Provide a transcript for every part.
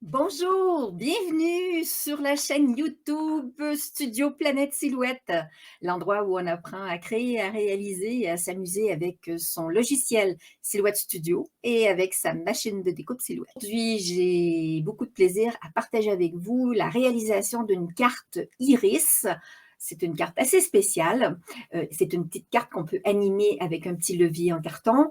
Bonjour, bienvenue sur la chaîne YouTube Studio Planète Silhouette, l'endroit où on apprend à créer, à réaliser et à s'amuser avec son logiciel Silhouette Studio et avec sa machine de découpe Silhouette. Aujourd'hui, j'ai beaucoup de plaisir à partager avec vous la réalisation d'une carte iris. C'est une carte assez spéciale. C'est une petite carte qu'on peut animer avec un petit levier en carton.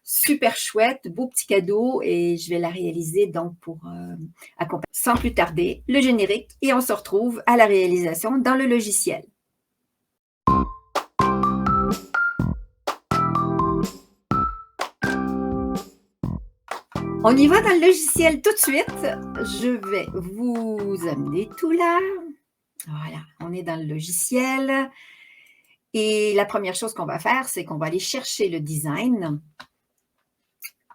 Super chouette, beau petit cadeau et je vais la réaliser donc pour accompagner. Sans plus tarder, le générique et on se retrouve à la réalisation dans le logiciel. On y va dans le logiciel tout de suite. Je vais vous amener tout là. Voilà, on est dans le logiciel. Et la première chose qu'on va faire, c'est qu'on va aller chercher le design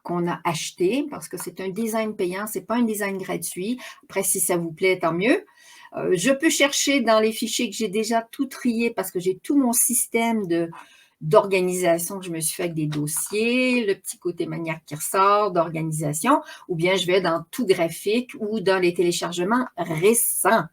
qu'on a acheté, parce que c'est un design payant, ce n'est pas un design gratuit. Après, si ça vous plaît, tant mieux. Je peux chercher dans les fichiers que j'ai déjà tout trié parce que j'ai tout mon système d'organisation que je me suis fait avec des dossiers, le petit côté maniaque qui ressort d'organisation, ou bien je vais dans tout graphique ou dans les téléchargements récents.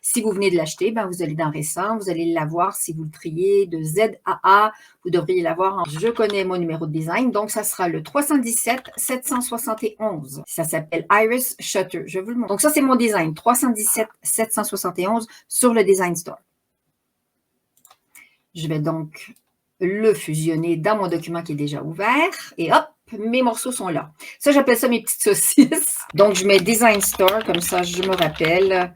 Si vous venez de l'acheter, ben vous allez dans récent, vous allez l'avoir si vous le triez de Z à A, vous devriez l'avoir en je connais mon numéro de design, donc ça sera le 317 771. Ça s'appelle Iris Shutter. Je vous le montre. Donc ça, c'est mon design, 317 771 sur le Design Store. Je vais donc le fusionner dans mon document qui est déjà ouvert et hop, mes morceaux sont là. Ça, j'appelle ça mes petites saucisses. Donc, je mets Design Store, comme ça, je me rappelle.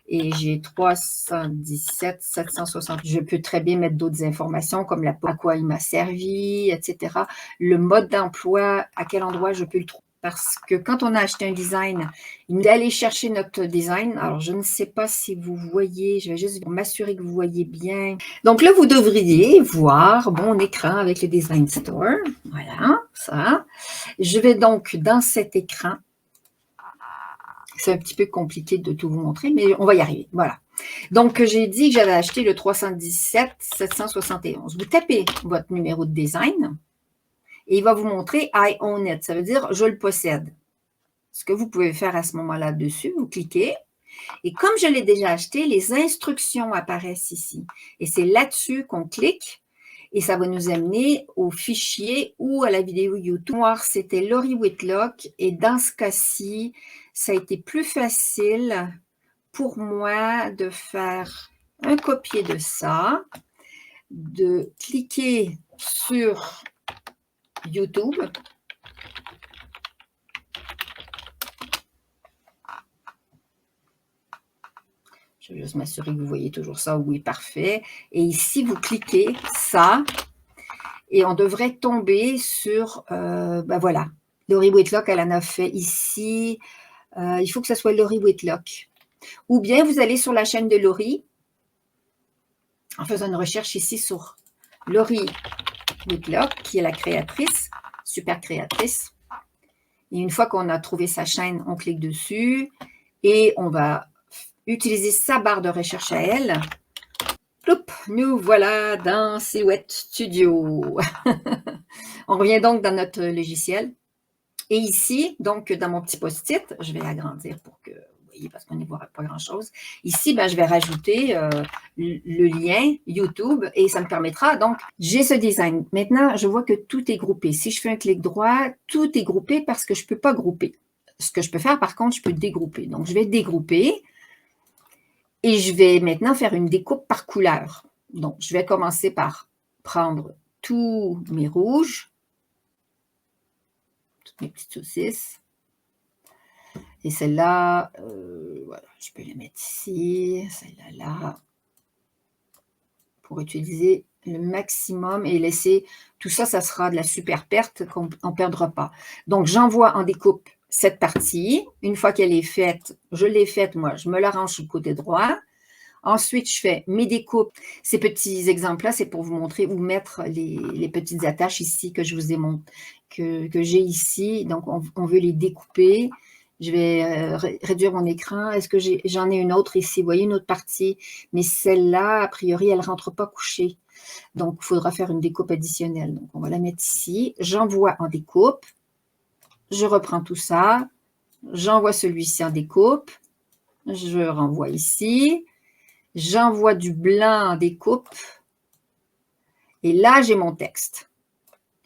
Et j'ai 317 760. Je peux très bien mettre d'autres informations comme à quoi il m'a servi, etc. Le mode d'emploi, à quel endroit je peux le trouver. Parce que quand on a acheté un design, il nous aller chercher notre design. Alors, je ne sais pas si vous voyez, je vais juste m'assurer que vous voyez bien. Donc là, vous devriez voir mon écran avec le Design Store. Voilà, ça. Je vais donc dans cet écran. C'est un petit peu compliqué de tout vous montrer, mais on va y arriver. Voilà. Donc, j'ai dit que j'avais acheté le 317 771. Vous tapez votre numéro de design et il va vous montrer « I own it ». Ça veut dire « je le possède ». Ce que vous pouvez faire à ce moment-là dessus, vous cliquez. Et comme je l'ai déjà acheté, les instructions apparaissent ici. Et c'est là-dessus qu'on clique et ça va nous amener au fichier ou à la vidéo YouTube. Moi, c'était Laurie Whitlock et dans ce cas-ci, ça a été plus facile pour moi de faire un copier de ça, de cliquer sur YouTube. Je vais juste m'assurer que vous voyez toujours ça. Oui, parfait. Et ici, vous cliquez ça et on devrait tomber sur, ben voilà, Laurie Whitlock, elle en a fait ici. Il faut que ce soit Laurie Whitlock. Ou bien vous allez sur la chaîne de Laurie en faisant une recherche ici sur Laurie Whitlock, qui est la créatrice, super créatrice. Et une fois qu'on a trouvé sa chaîne, on clique dessus et on va utiliser sa barre de recherche à elle. Ploup, nous voilà dans Silhouette Studio. On revient donc dans notre logiciel. Et ici, donc dans mon petit post-it, je vais agrandir pour que vous voyez, parce qu'on n'y voit pas grand-chose. Ici, ben, je vais rajouter le lien YouTube et ça me permettra. Donc, j'ai ce design. Maintenant, je vois que tout est groupé. Si je fais un clic droit, tout est groupé parce que je ne peux pas grouper. Ce que je peux faire, par contre, je peux dégrouper. Donc, je vais dégrouper. Et je vais maintenant faire une découpe par couleur. Donc, je vais commencer par prendre tous mes rouges, toutes mes petites saucisses. Et celle-là, voilà, je peux les mettre ici, celle-là, là, pour utiliser le maximum et laisser, tout ça, ça sera de la super perte qu'on ne perdra pas. Donc, j'envoie en découpe cette partie. Une fois qu'elle est faite, je l'ai faite, moi, je me l'arrange sur le côté droit. Ensuite, je fais mes découpes. Ces petits exemples-là, c'est pour vous montrer où mettre les petites attaches ici que je vous ai montré, que j'ai ici. Donc, on veut les découper. Je vais réduire mon écran. Est-ce que j'en ai une autre ici? Vous voyez une autre partie. Mais celle-là, a priori, elle ne rentre pas couchée. Donc, il faudra faire une découpe additionnelle. Donc, on va la mettre ici. J'envoie en découpe. Je reprends tout ça. J'envoie celui-ci en découpe. Je renvoie ici. J'envoie du blanc en découpe. Et là, j'ai mon texte.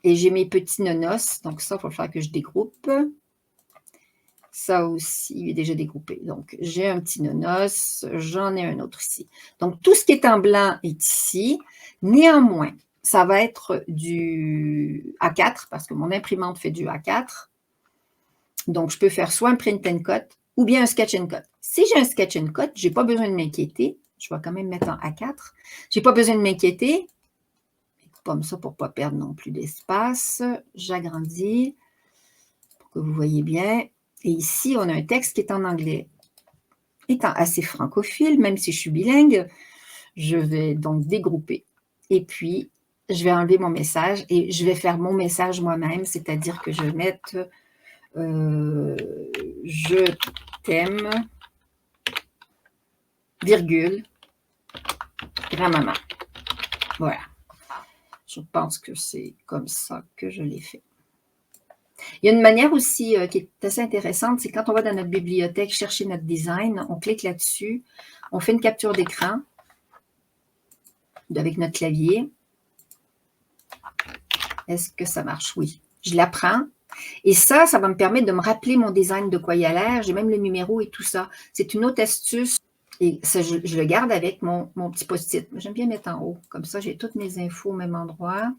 Et j'ai mes petits nonos. Donc, ça, il va falloir que je dégroupe. Ça aussi, il est déjà dégroupé. Donc, j'ai un petit nonos. J'en ai un autre ici. Donc, tout ce qui est en blanc est ici. Néanmoins, ça va être du A4 parce que mon imprimante fait du A4. Donc, je peux faire soit un print and cut ou bien un sketch and cut. Si j'ai un sketch and cut, je n'ai pas besoin de m'inquiéter. Je vais quand même mettre en A4. Je n'ai pas besoin de m'inquiéter. Comme ça, pour ne pas perdre non plus d'espace. J'agrandis pour que vous voyez bien. Et ici, on a un texte qui est en anglais. Étant assez francophile, même si je suis bilingue, je vais donc dégrouper. Et puis, je vais enlever mon message et je vais faire mon message moi-même, c'est-à-dire que je vais mettre je t'aime, virgule, grand-maman. Voilà. Je pense que c'est comme ça que je l'ai fait. Il y a une manière aussi qui est assez intéressante, c'est quand on va dans notre bibliothèque chercher notre design, on clique là-dessus, on fait une capture d'écran avec notre clavier. Est-ce que ça marche? Oui. Je la prends. Et ça va me permettre de me rappeler mon design de quoi il a l'air. J'ai même le numéro et tout ça. C'est une autre astuce. Et ça, je le garde avec mon petit post-it. J'aime bien mettre en haut. Comme ça, j'ai toutes mes infos au même endroit.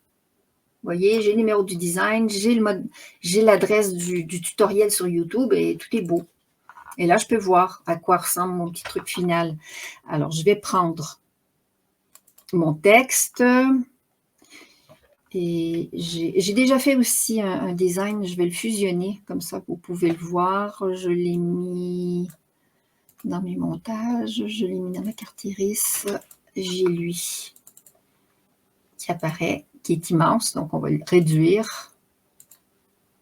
Vous voyez, j'ai le numéro du design, j'ai l'adresse du tutoriel sur YouTube et tout est beau. Et là, je peux voir à quoi ressemble mon petit truc final. Alors, je vais prendre mon texte. Et j'ai déjà fait aussi un design. Je vais le fusionner. Comme ça, vous pouvez le voir. Je l'ai mis dans mes montages. Je l'ai mis dans ma carte iris. J'ai lui qui apparaît, qui est immense. Donc, on va le réduire.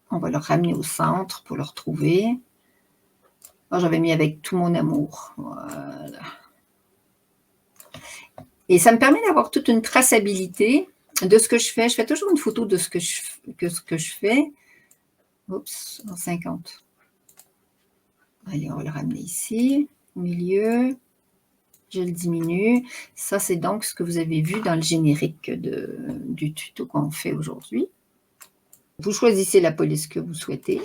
On va le ramener au centre pour le retrouver. Moi, j'avais mis avec tout mon amour. Voilà. Et ça me permet d'avoir toute une traçabilité de ce que je fais. Je fais toujours une photo de ce que je fais. Oups, en 50. Allez, on va le ramener ici, au milieu. Je le diminue. Ça, c'est donc ce que vous avez vu dans le générique du tuto qu'on fait aujourd'hui. Vous choisissez la police que vous souhaitez.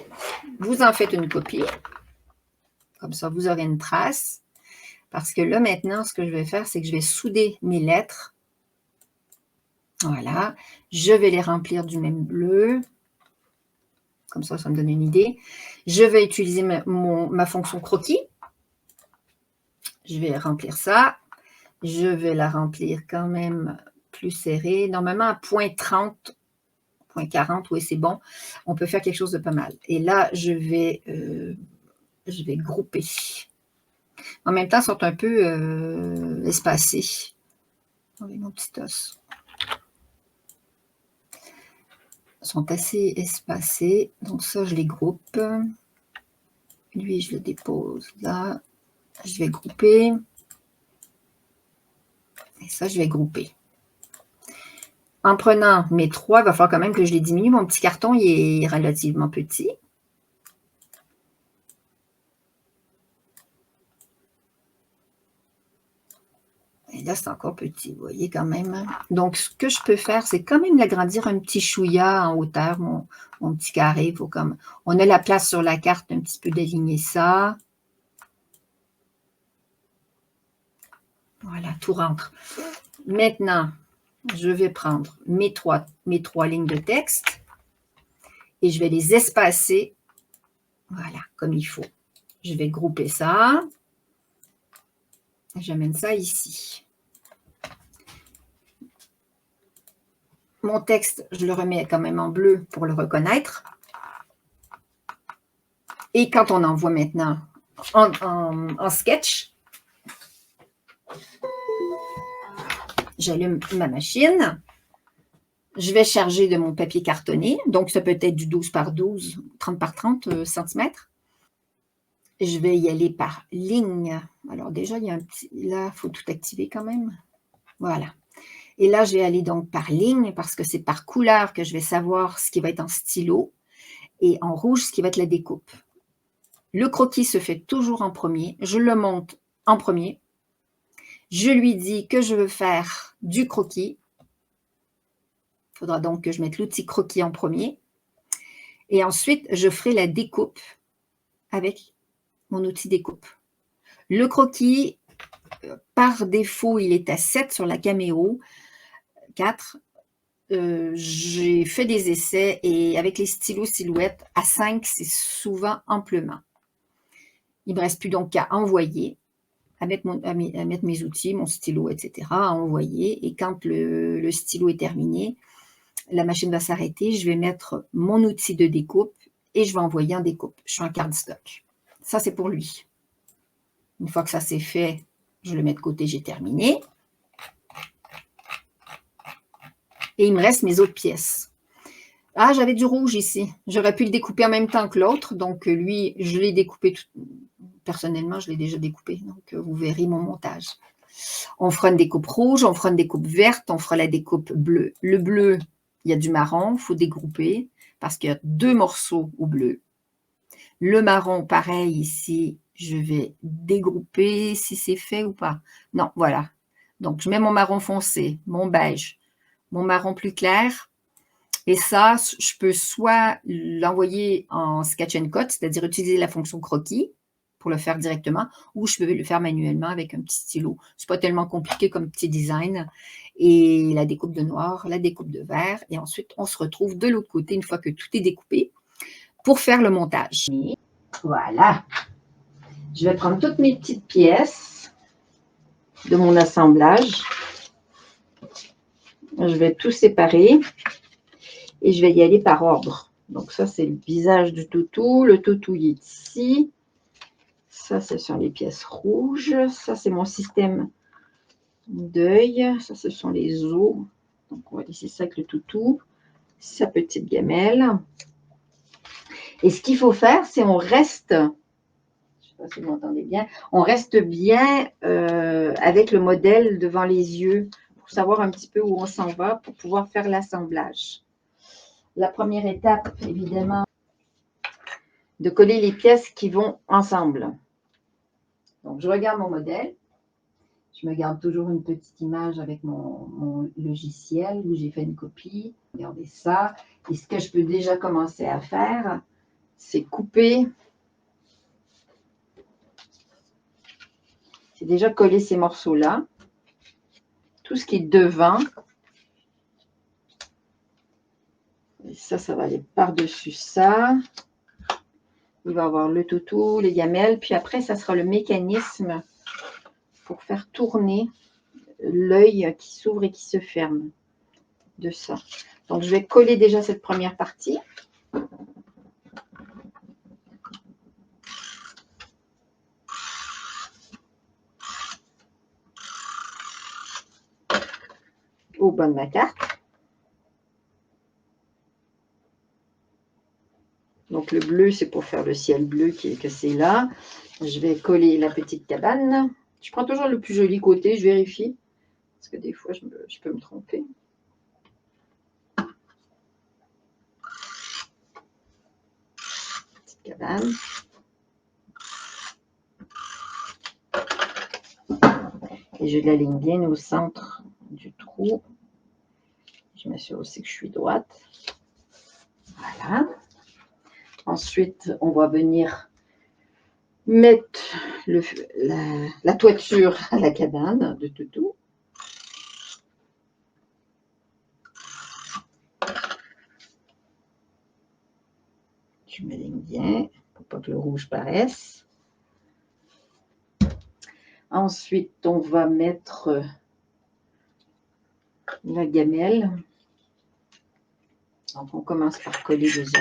Vous en faites une copie. Comme ça, vous aurez une trace. Parce que là, maintenant, ce que je vais faire, c'est que je vais souder mes lettres. Voilà. Je vais les remplir du même bleu. Comme ça me donne une idée. Je vais utiliser ma fonction croquis. Je vais remplir ça. Je vais la remplir quand même plus serrée. Normalement, à 0.30, 0.40, oui, c'est bon. On peut faire quelque chose de pas mal. Et là, je vais grouper. En même temps, ils sont un peu espacés. Avec mon petit os. Ils sont assez espacés. Donc ça, je les groupe. Lui, je le dépose là. Je vais grouper. Et ça, je vais grouper. En prenant mes 3, il va falloir quand même que je les diminue. Mon petit carton, il est relativement petit. Et là, c'est encore petit, vous voyez quand même. Donc, ce que je peux faire, c'est quand même l'agrandir un petit chouïa en hauteur, mon petit carré. Faut comme, on a la place sur la carte un petit peu d'aligner ça. Voilà, tout rentre. Maintenant, je vais prendre mes trois lignes de texte et je vais les espacer, voilà, comme il faut. Je vais grouper ça. J'amène ça ici. Mon texte, je le remets quand même en bleu pour le reconnaître. Et quand on envoie maintenant en sketch, J'allume ma machine. Je vais charger de mon papier cartonné. Donc, ça peut être du 12 par 12, 30 par 30 centimètres. Je vais y aller par ligne. Alors déjà, il y a un petit... Là, il faut tout activer quand même. Voilà. Et là, je vais aller donc par ligne parce que c'est par couleur que je vais savoir ce qui va être en stylo et en rouge, ce qui va être la découpe. Le croquis se fait toujours en premier. Je le monte en premier. Je lui dis que je veux faire du croquis. Il faudra donc que je mette l'outil croquis en premier. Et ensuite, je ferai la découpe avec mon outil découpe. Le croquis, par défaut, il est à 7 sur la Cameo 4. J'ai fait des essais et avec les stylos silhouettes, à 5, c'est souvent amplement. Il ne me reste plus donc qu'à envoyer, à mettre mes outils, mon stylo, etc., à envoyer. Et quand le stylo est terminé, la machine va s'arrêter. Je vais mettre mon outil de découpe et je vais envoyer en découpe. Je suis en cardstock. Ça, c'est pour lui. Une fois que ça c'est fait, je le mets de côté, j'ai terminé. Et il me reste mes autres pièces. Ah, j'avais du rouge ici. J'aurais pu le découper en même temps que l'autre. Donc, lui, je l'ai découpé. Personnellement, je l'ai déjà découpé. Donc, vous verrez mon montage. On fera une découpe rouge, on fera une découpe verte, on fera la découpe bleue. Le bleu, il y a du marron, il faut dégrouper parce qu'il y a 2 morceaux au bleu. Le marron, pareil, ici, je vais dégrouper si c'est fait ou pas. Non, voilà. Donc, je mets mon marron foncé, mon beige, mon marron plus clair. Et ça, je peux soit l'envoyer en sketch and cut, c'est-à-dire utiliser la fonction croquis pour le faire directement, ou je peux le faire manuellement avec un petit stylo. Ce n'est pas tellement compliqué comme petit design. Et la découpe de noir, la découpe de vert. Et ensuite, on se retrouve de l'autre côté, une fois que tout est découpé, pour faire le montage. Voilà. Je vais prendre toutes mes petites pièces de mon assemblage. Je vais tout séparer et je vais y aller par ordre. Donc ça, c'est le visage du toutou. Le toutou, il est ici. Ça, ce sont les pièces rouges. Ça, c'est mon système d'œil. Ça, ce sont les os. Donc, on va laisser ça avec le toutou. Sa petite gamelle. Et ce qu'il faut faire, c'est on reste... Je ne sais pas si vous m'entendez bien. On reste bien avec le modèle devant les yeux pour savoir un petit peu où on s'en va pour pouvoir faire l'assemblage. La première étape, évidemment, de coller les pièces qui vont ensemble. Donc, je regarde mon modèle. Je me garde toujours une petite image avec mon logiciel où j'ai fait une copie. Regardez ça. Et ce que je peux déjà commencer à faire, c'est couper. C'est déjà coller ces morceaux-là. Tout ce qui est devant. Et ça va aller par-dessus ça. Il va avoir le toutou, les gamelles. Puis après, ça sera le mécanisme pour faire tourner l'œil qui s'ouvre et qui se ferme de ça. Donc, je vais coller déjà cette première partie. Au bas de ma carte. Donc, le bleu, c'est pour faire le ciel bleu que c'est là. Je vais coller la petite cabane. Je prends toujours le plus joli côté, je vérifie. Parce que des fois, je peux me tromper. Petite cabane. Et je l'aligne bien au centre du trou. Je m'assure aussi que je suis droite. Voilà. Ensuite, on va venir mettre la toiture à la cabane de toutou. Je m'aligne bien pour pas que le rouge paraisse. Ensuite, on va mettre la gamelle. Donc, on commence par coller déjà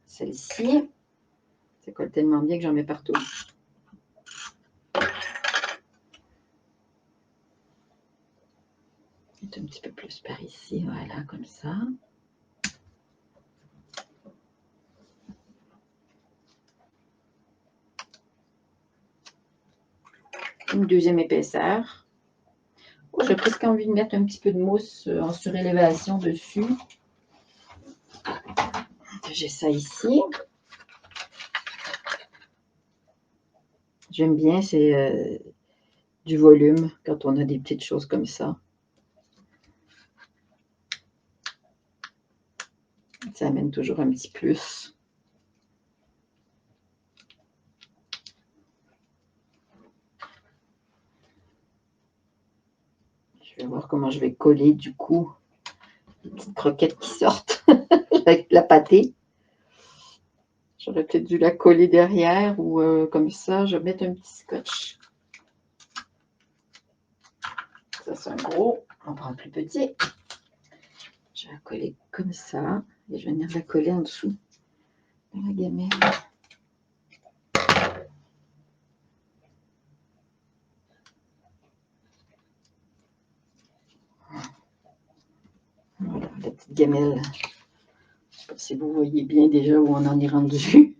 celle-ci. Ça colle tellement bien que j'en mets partout. Un petit peu plus par ici, voilà, comme ça. Une deuxième épaisseur. Oh, j'ai presque envie de mettre un petit peu de mousse en surélévation dessus. J'ai ça ici. J'aime bien, c'est du volume quand on a des petites choses comme ça. Ça amène toujours un petit plus. Je vais voir comment je vais coller du coup les petites croquettes qui sortent avec la pâtée. J'aurais peut-être dû la coller derrière ou comme ça, je vais mettre un petit scotch. Ça, c'est un gros. On prend un plus petit. Je vais la coller comme ça et je vais venir la coller en dessous de la gamelle. Voilà, la petite gamelle. Je ne sais pas si vous voyez bien déjà où on en est rendu.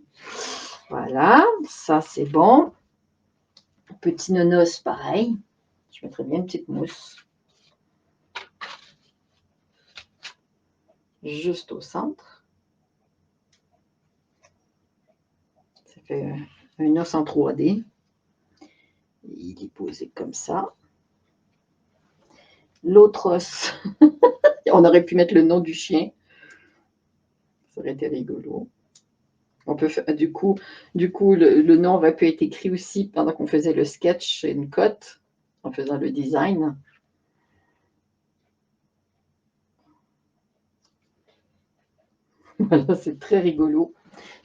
Voilà, ça c'est bon. Petit nonos, pareil. Je mettrai bien une petite mousse. Juste au centre. Ça fait un os en 3D. Il est posé comme ça. L'autre os, on aurait pu mettre le nom du chien. Ça aurait été rigolo. On peut faire, du coup le nom aurait pu être écrit aussi pendant qu'on faisait le sketch et une cote, en faisant le design. Voilà, c'est très rigolo.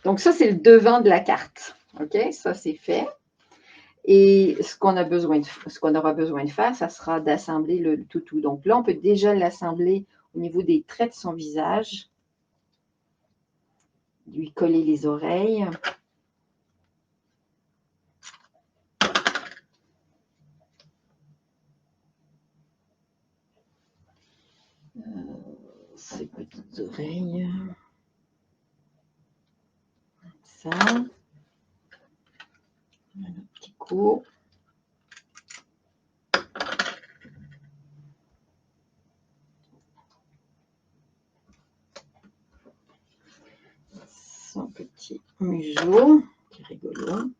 Donc ça, c'est le devant de la carte. OK, ça c'est fait. Et ce qu'on aura besoin de faire, ça sera d'assembler le toutou. Donc là, on peut déjà l'assembler au niveau des traits de son visage. Lui coller les oreilles. Ses petites oreilles. Ça. Un petit coup. Son petit museau, qui est rigolo.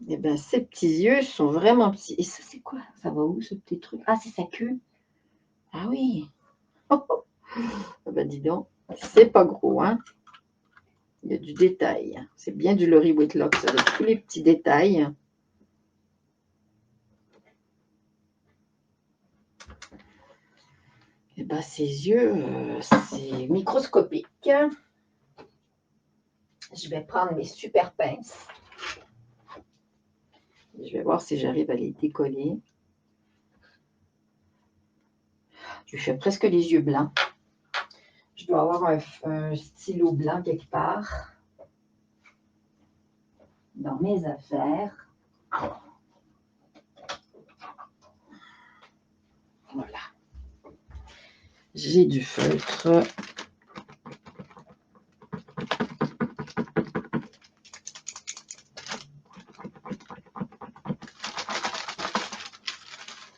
Et bien, ces petits yeux sont vraiment petits. Et ça, c'est quoi? Ça va où, ce petit truc? Ah, c'est sa queue. Ah oui. Ah ben, dis donc, c'est pas gros, hein? Il y a du détail. C'est bien du Laurie Whitlock, ça, avec tous les petits détails. Et bien, ses yeux, c'est microscopique. Je vais prendre mes super pinces. Je vais voir si j'arrive à les décoller. Je lui fais presque les yeux blancs. Je dois avoir un stylo blanc quelque part dans mes affaires. Voilà. J'ai du feutre.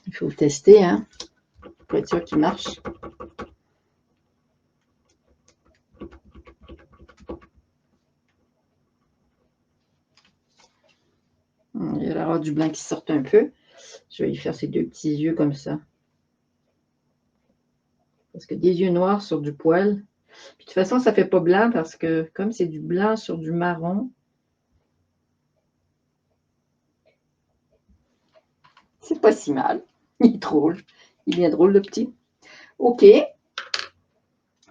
Il faut le tester, hein, pour être sûr qu'il marche. Il y a l'air du blanc qui sort un peu. Je vais lui faire ces deux petits yeux comme ça. Parce que des yeux noirs sur du poil. Puis de toute façon, ça ne fait pas blanc parce que comme c'est du blanc sur du marron, c'est pas si mal. Il est drôle. Il est bien drôle, le petit. OK.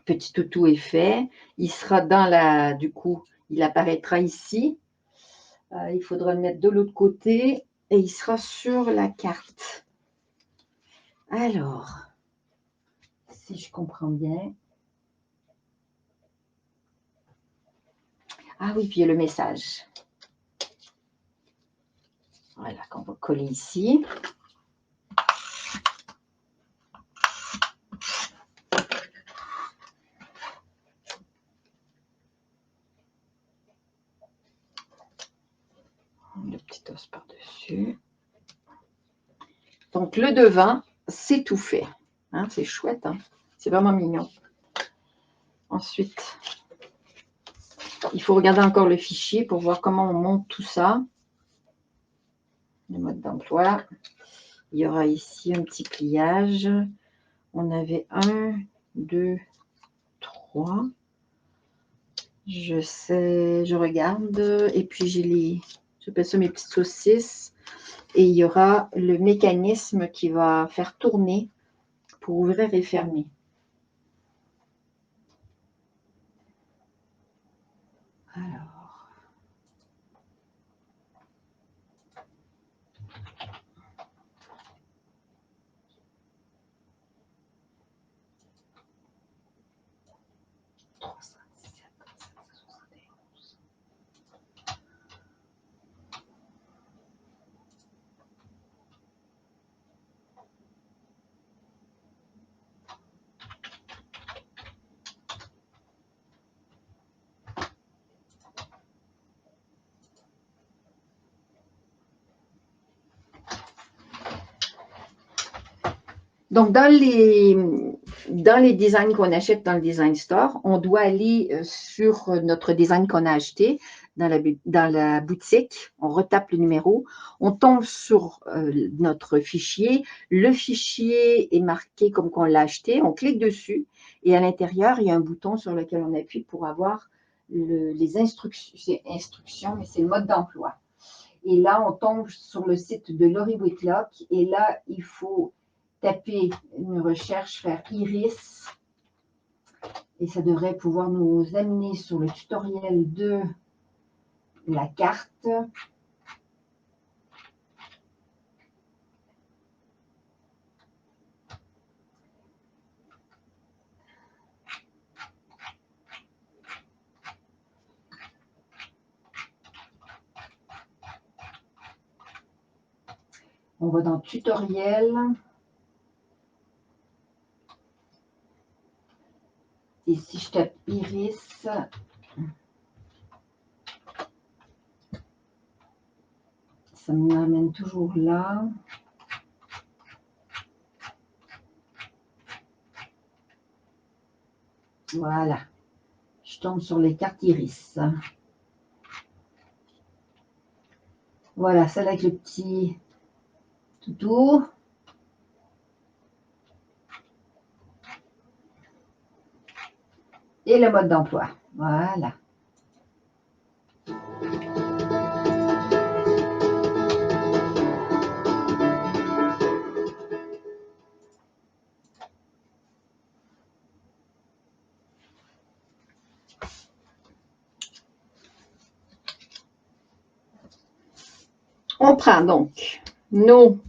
Petit toutou est fait. Il sera dans la... Du coup, il apparaîtra ici. Il faudra le mettre de l'autre côté. Et il sera sur la carte. Alors, si je comprends bien. Ah oui, puis il y a le message. Voilà, qu'on va coller ici. Le petit os par-dessus. Donc, le devant, c'est tout fait. Hein, c'est chouette, hein? C'est vraiment mignon. Ensuite, il faut regarder encore le fichier pour voir comment on monte tout ça. Le mode d'emploi. Il y aura ici un petit pliage. On avait 1, 2, 3. Je sais, je regarde. Et puis, j'appelle ça mes petites saucisses. Et il y aura le mécanisme qui va faire tourner pour ouvrir et fermer. Alors. Donc, dans les designs qu'on achète dans le Design Store, on doit aller sur notre design qu'on a acheté dans la boutique. On retape le numéro. On tombe sur notre fichier. Le fichier est marqué comme qu'on l'a acheté. On clique dessus et à l'intérieur, il y a un bouton sur lequel on appuie pour avoir les instructions, mais c'est le mode d'emploi. Et là, on tombe sur le site de Laurie Whitlock et là, il faut taper une recherche, faire Iris, et ça devrait pouvoir nous amener sur le tutoriel de la carte. On va dans tutoriel. Et si je tape Iris, ça m'amène toujours là. Voilà. Je tombe sur les cartes Iris. Voilà, celle avec le petit toutou. Et le mode d'emploi. Voilà. On prend donc nos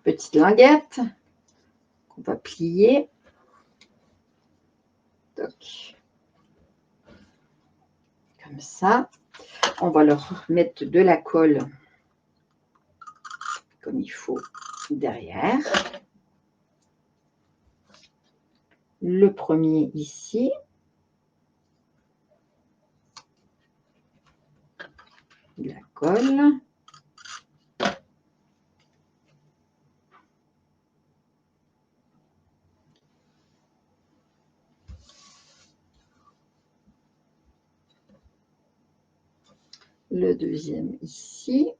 petites languettes qu'on va plier. Donc, comme ça. On va leur mettre de la colle comme il faut derrière. Le premier ici. De la colle. Le deuxième ici.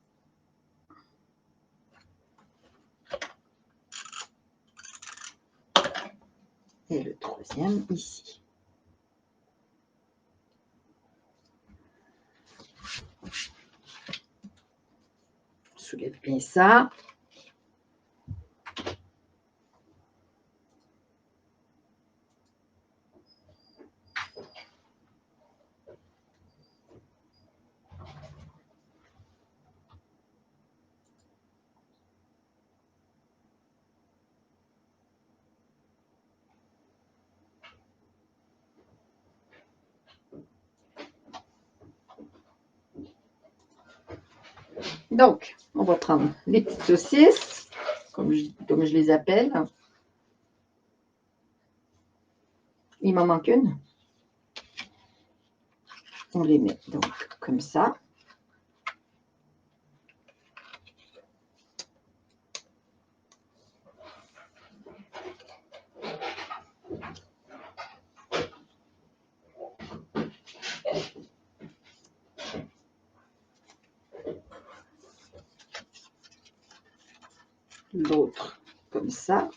Et le troisième ici. Soulève bien ça. Donc, on va prendre les petites saucisses, comme je les appelle. Il m'en manque une. On les met donc comme ça. L'autre comme ça.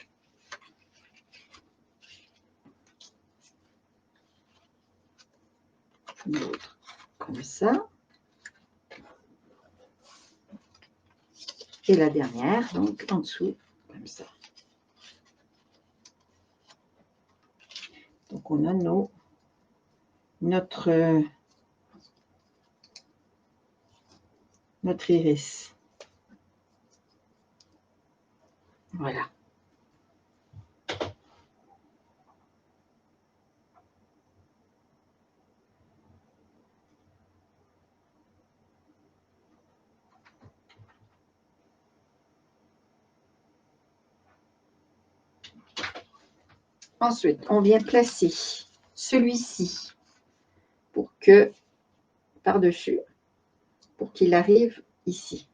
L'autre comme ça. Et la dernière, donc en dessous, comme ça. Donc on a notre iris. Voilà. Ensuite, on vient placer celui-ci pour que, par-dessus, pour qu'il arrive ici.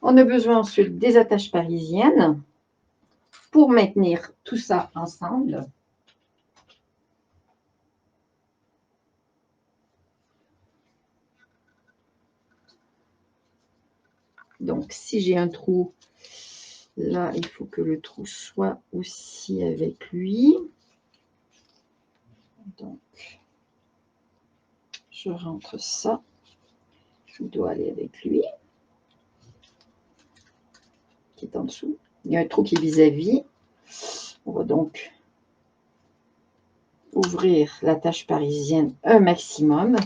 On a besoin ensuite des attaches parisiennes pour maintenir tout ça ensemble. Donc, si j'ai un trou, là, il faut que le trou soit aussi avec lui. Donc, je rentre ça. Il doit aller avec lui, qui est en dessous. Il y a un trou qui est vis-à-vis. On va donc ouvrir l'attache parisienne un maximum.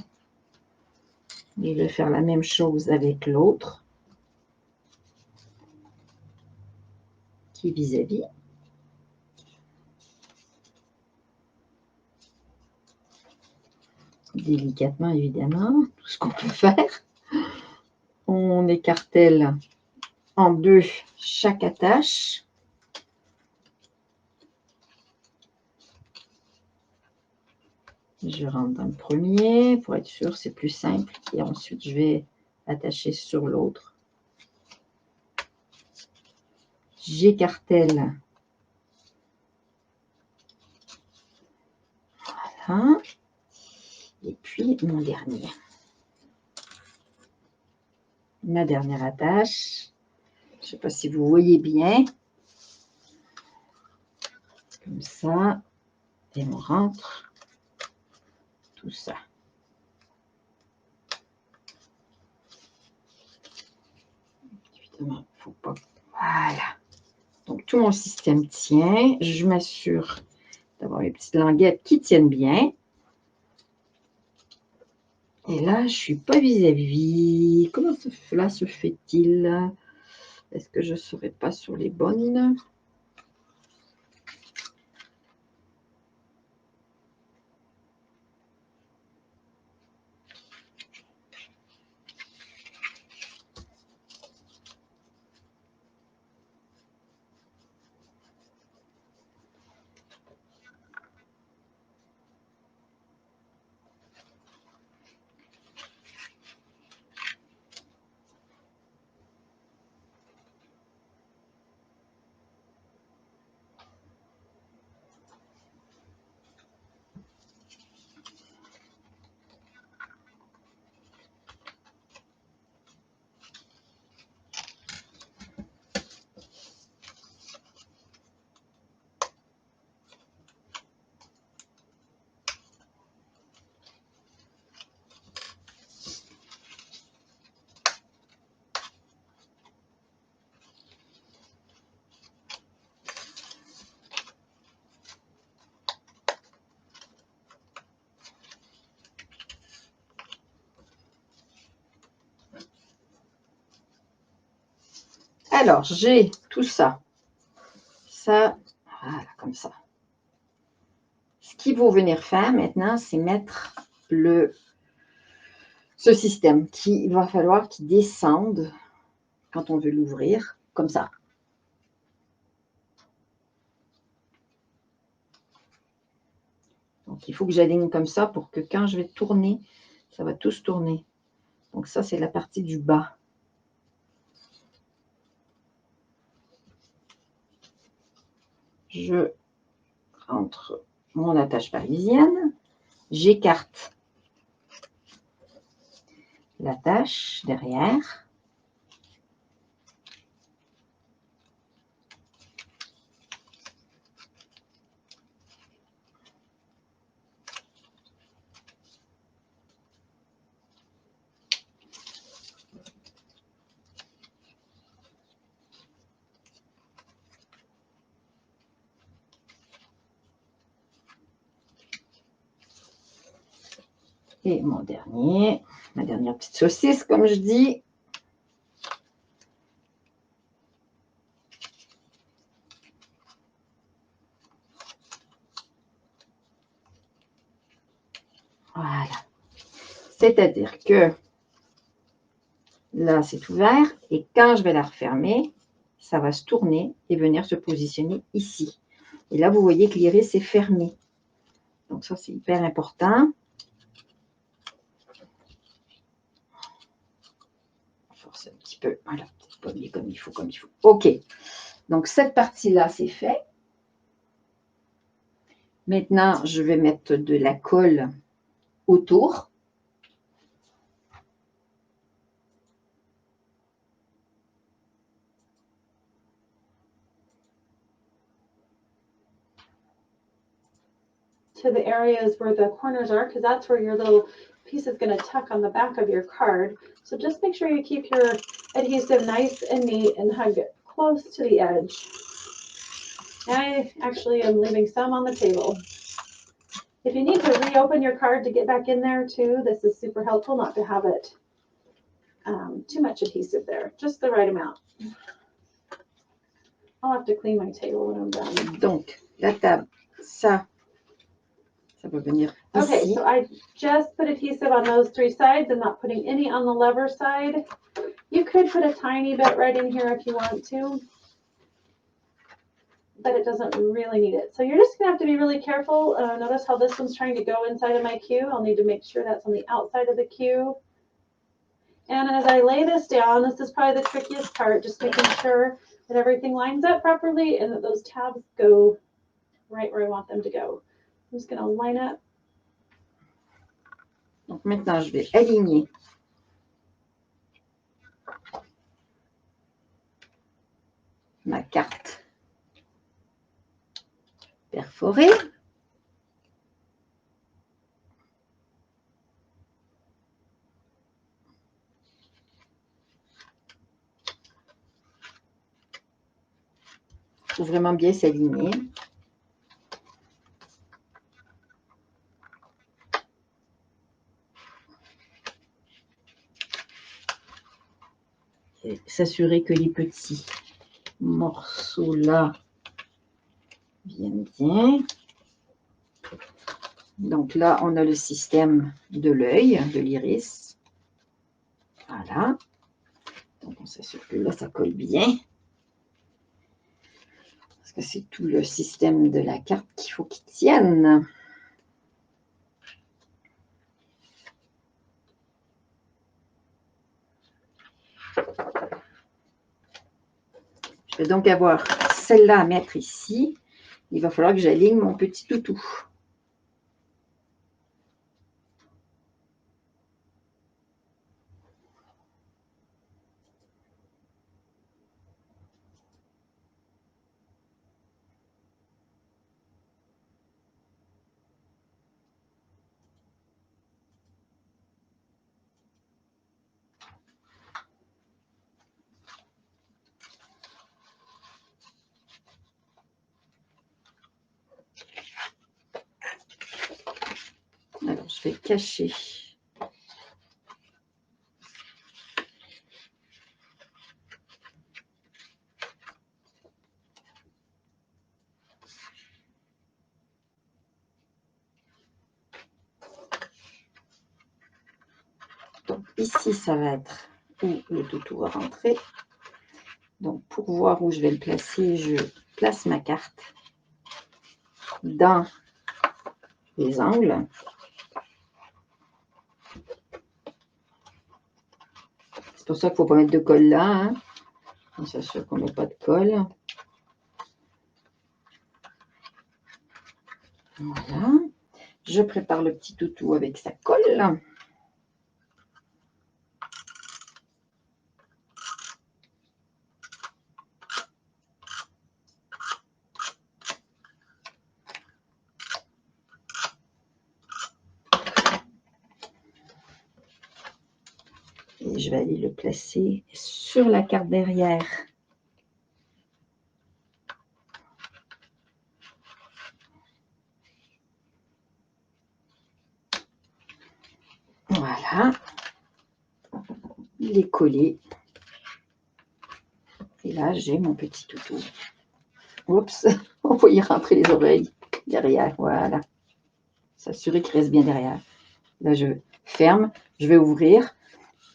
Et je vais faire la même chose avec l'autre, qui est vis-à-vis. Délicatement, évidemment, tout ce qu'on peut faire. On écartèle en deux chaque attache. Je rentre dans le premier pour être sûr, c'est plus simple. Et ensuite, je vais attacher sur l'autre. J'écartèle. Voilà. Et puis, mon dernier. Ma dernière attache. Je ne sais pas si vous voyez bien. Comme ça. Et on rentre tout ça. Évidemment, il ne faut pas. Voilà. Donc, tout mon système tient. Je m'assure d'avoir mes petites languettes qui tiennent bien. Et là, je ne suis pas vis-à-vis. Comment cela se fait-il? Est-ce que je ne serai pas sur les bonnes? Alors, j'ai tout ça. Ça, voilà, comme ça. Ce qu'il faut venir faire maintenant, c'est mettre ce système qu'il va falloir qu'il descende quand on veut l'ouvrir, comme ça. Donc, il faut que j'aligne comme ça pour que quand je vais tourner, ça va tous tourner. Donc, ça, c'est la partie du bas. Je rentre mon attache parisienne. J'écarte l'attache derrière. Et ma dernière petite saucisse, comme je dis. Voilà. C'est-à-dire que là, c'est ouvert et quand je vais la refermer, ça va se tourner et venir se positionner ici. Et là, vous voyez que l'iris est fermé. Donc ça, c'est hyper important. Force un petit peu. Voilà, peut-être pas bien comme il faut, comme il faut. OK. Donc cette partie-là, c'est fait. Maintenant, je vais mettre de la colle autour. To the areas where the corners are, because that's where your little piece is going to tuck on the back of your card. So just make sure you keep your adhesive nice and neat and hug it close to the edge. I actually am leaving some on the table. If you need to reopen your card to get back in there too, this is super helpful not to have it too much adhesive there, just the right amount. I'll have to clean my table when I'm done. Donc, la table, ça va venir ici. Okay, so I just put adhesive on those three sides and not putting any on the lever side. You could put a tiny bit right in here if you want to, but it doesn't really need it. So you're just gonna have to be really careful. Notice how this one's trying to go inside of my cue. I'll need to make sure that's on the outside of the cue. And as I lay this down, this is probably the trickiest part, just making sure that everything lines up properly and that those tabs go right where I want them to go. I'm just gonna line up. Donc maintenant, je vais aligner ma carte perforée. Il faut vraiment bien s'aligner. Et s'assurer que les petits morceaux là viennent bien. Donc là, on a le système de l'œil, de l'iris. Voilà. Donc on s'assure que là, ça colle bien. Parce que c'est tout le système de la carte qu'il faut qu'il tienne. Je vais donc avoir celle-là à mettre ici. Il va falloir que j'aligne mon petit toutou. Alors, je vais cacher. Donc, ici, ça va être où le toutou va rentrer. Donc, pour voir où je vais le placer, je place ma carte dans les angles. C'est pour ça qu'il ne faut pas mettre de colle là. Hein. On s'assure qu'on n'a pas de colle. Voilà. Je prépare le petit toutou avec sa colle. Et je vais aller le placer sur la carte derrière. Voilà. Il est collé. Et là, j'ai mon petit toutou. Oups, on va y rentrer les oreilles derrière. Voilà. S'assurer qu'il reste bien derrière. Là, je ferme, je vais ouvrir.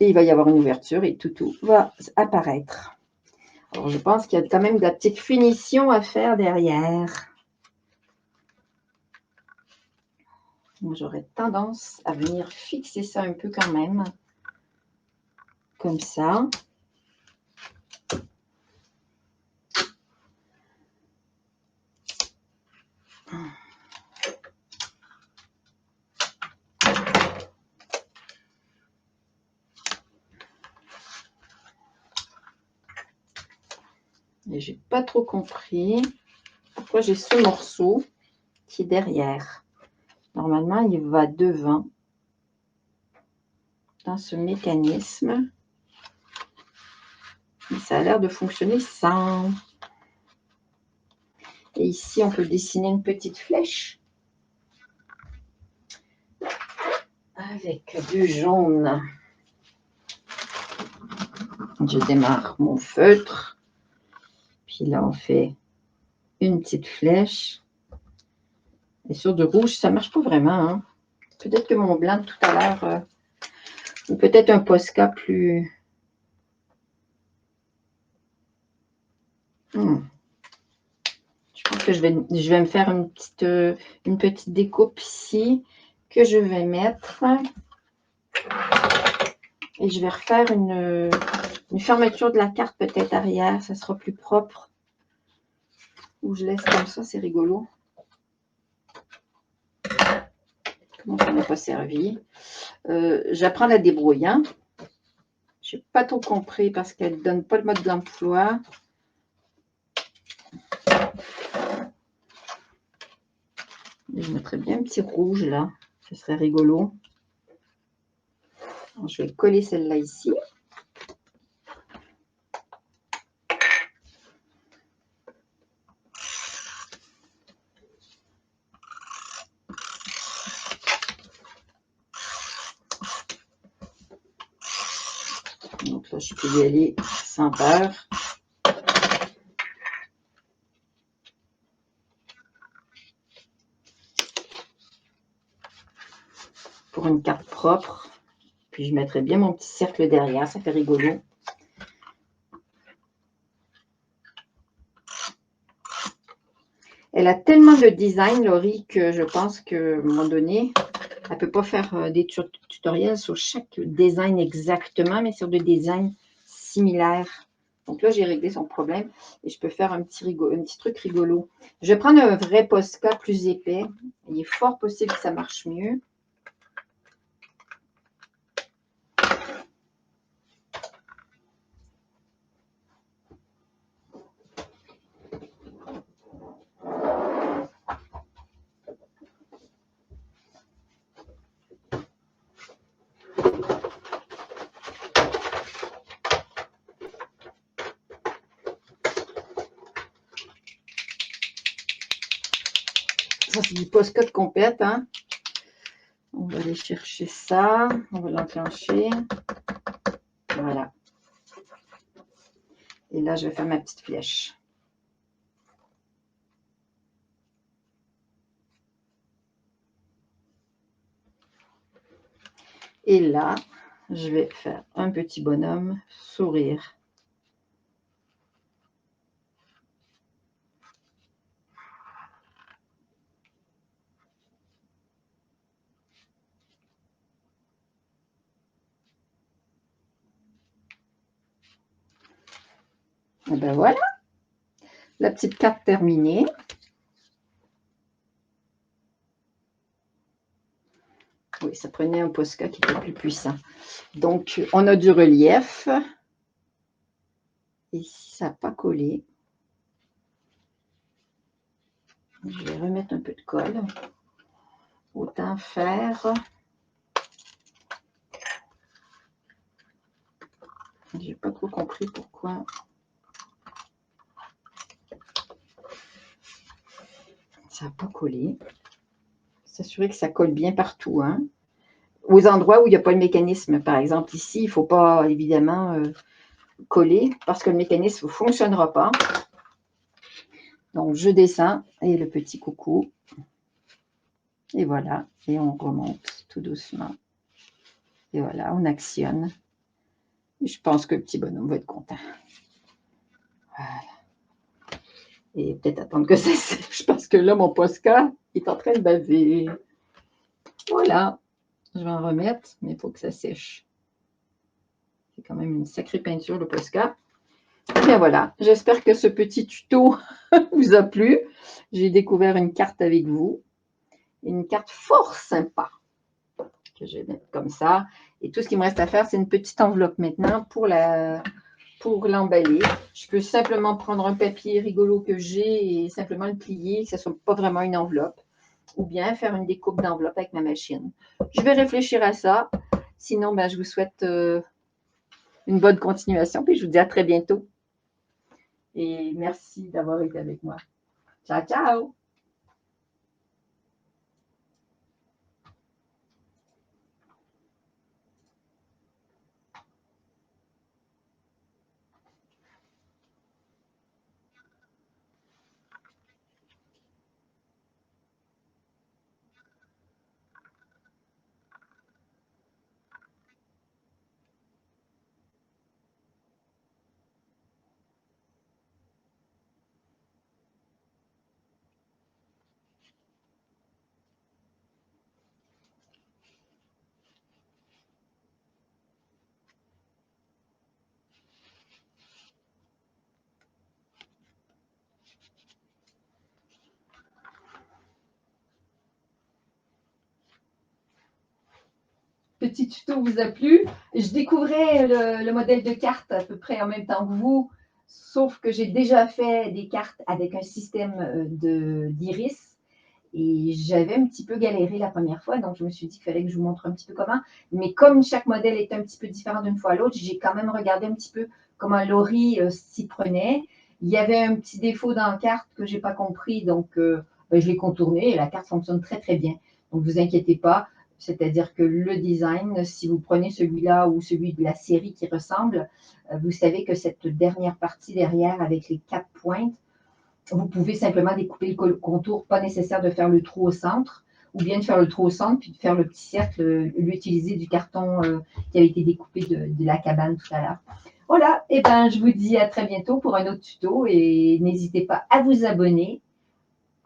Et il va y avoir une ouverture et toutou va apparaître. Alors, je pense qu'il y a quand même de la petite finition à faire derrière. Moi, j'aurais tendance à venir fixer ça un peu quand même. Comme ça. Et j'ai pas trop compris pourquoi j'ai ce morceau qui est derrière. Normalement, il va devant dans ce mécanisme. Mais ça a l'air de fonctionner sans. Et ici, on peut dessiner une petite flèche avec du jaune. Je démarre mon feutre. Puis là, on fait une petite flèche. Et sur du rouge, ça ne marche pas vraiment. Hein. Peut-être que mon blanc tout à l'heure, ou peut-être un Posca plus... Je pense que je vais me faire une petite découpe ici que je vais mettre. Et je vais refaire une fermeture de la carte peut-être arrière. Ça sera plus propre. Ou je laisse comme ça, c'est rigolo. Comment ça n'a pas servi. J'apprends la débrouille. Hein. Je n'ai pas tout compris parce qu'elle ne donne pas le mode d'emploi. Je mettrais bien un petit rouge là. Ce serait rigolo. Alors, je vais coller celle-là ici. Donc là, je peux y aller sans peur. Pour une carte propre. Puis je mettrai bien mon petit cercle derrière. Ça fait rigolo. Elle a tellement de design, Laurie, que je pense qu'à un moment donné, elle ne peut pas faire des tutoriels sur chaque design exactement, mais sur des designs similaires. Donc là, j'ai réglé son problème et je peux faire un petit truc rigolo. Je vais prendre un vrai Posca plus épais. Il est fort possible que ça marche mieux. Ça, c'est du Posca de compète, hein. On va aller chercher ça. On va l'enclencher. Voilà. Et là, je vais faire ma petite flèche. Et là, je vais faire un petit bonhomme sourire. Et ben voilà, la petite carte terminée. Oui, ça prenait un Posca qui était plus puissant. Donc, on a du relief. Ici, ça n'a pas collé. Je vais remettre un peu de colle. Autant faire. J'ai pas trop compris pourquoi. Ça n'a pas collé. S'assurer que ça colle bien partout. Hein. Aux endroits où il n'y a pas le mécanisme, par exemple ici, il ne faut pas évidemment coller parce que le mécanisme ne fonctionnera pas. Donc, je descends et le petit coucou. Et voilà. Et on remonte tout doucement. Et voilà, on actionne. Et je pense que le petit bonhomme va être content. Voilà. Et peut-être attendre que ça sèche parce que là, mon Posca est en train de baver. Voilà. Je vais en remettre, mais il faut que ça sèche. C'est quand même une sacrée peinture, le Posca. Et bien voilà, j'espère que ce petit tuto vous a plu. J'ai découvert une carte avec vous. Une carte fort sympa que je vais mettre comme ça. Et tout ce qu'il me reste à faire, c'est une petite enveloppe maintenant pour l'emballer. Je peux simplement prendre un papier rigolo que j'ai et simplement le plier, que ce ne soit pas vraiment une enveloppe. Ou bien faire une découpe d'enveloppe avec ma machine. Je vais réfléchir à ça. Sinon, ben, je vous souhaite une bonne continuation. Puis je vous dis à très bientôt. Et merci d'avoir été avec moi. Ciao, ciao! Petit tuto vous a plu. Je découvrais le modèle de carte à peu près en même temps que vous, sauf que j'ai déjà fait des cartes avec un système d'iris et j'avais un petit peu galéré la première fois, donc je me suis dit qu'il fallait que je vous montre un petit peu comment. Mais comme chaque modèle est un petit peu différent d'une fois à l'autre, j'ai quand même regardé un petit peu comment Laurie s'y prenait. Il y avait un petit défaut dans la carte que je n'ai pas compris, donc je l'ai contourné et la carte fonctionne très très bien. Donc ne vous inquiétez pas. C'est-à-dire que le design, si vous prenez celui-là ou celui de la série qui ressemble, vous savez que cette dernière partie derrière avec les 4 pointes, vous pouvez simplement découper le contour, pas nécessaire de faire le trou au centre, ou bien de faire le trou au centre, puis de faire le petit cercle, l'utiliser du carton qui avait été découpé de la cabane tout à l'heure. Voilà, et ben je vous dis à très bientôt pour un autre tuto et n'hésitez pas à vous abonner,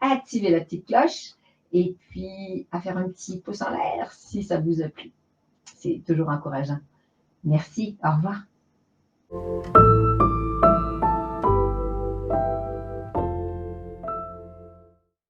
à activer la petite cloche et puis à faire un petit pouce en l'air si ça vous a plu. C'est toujours encourageant. Merci, au revoir.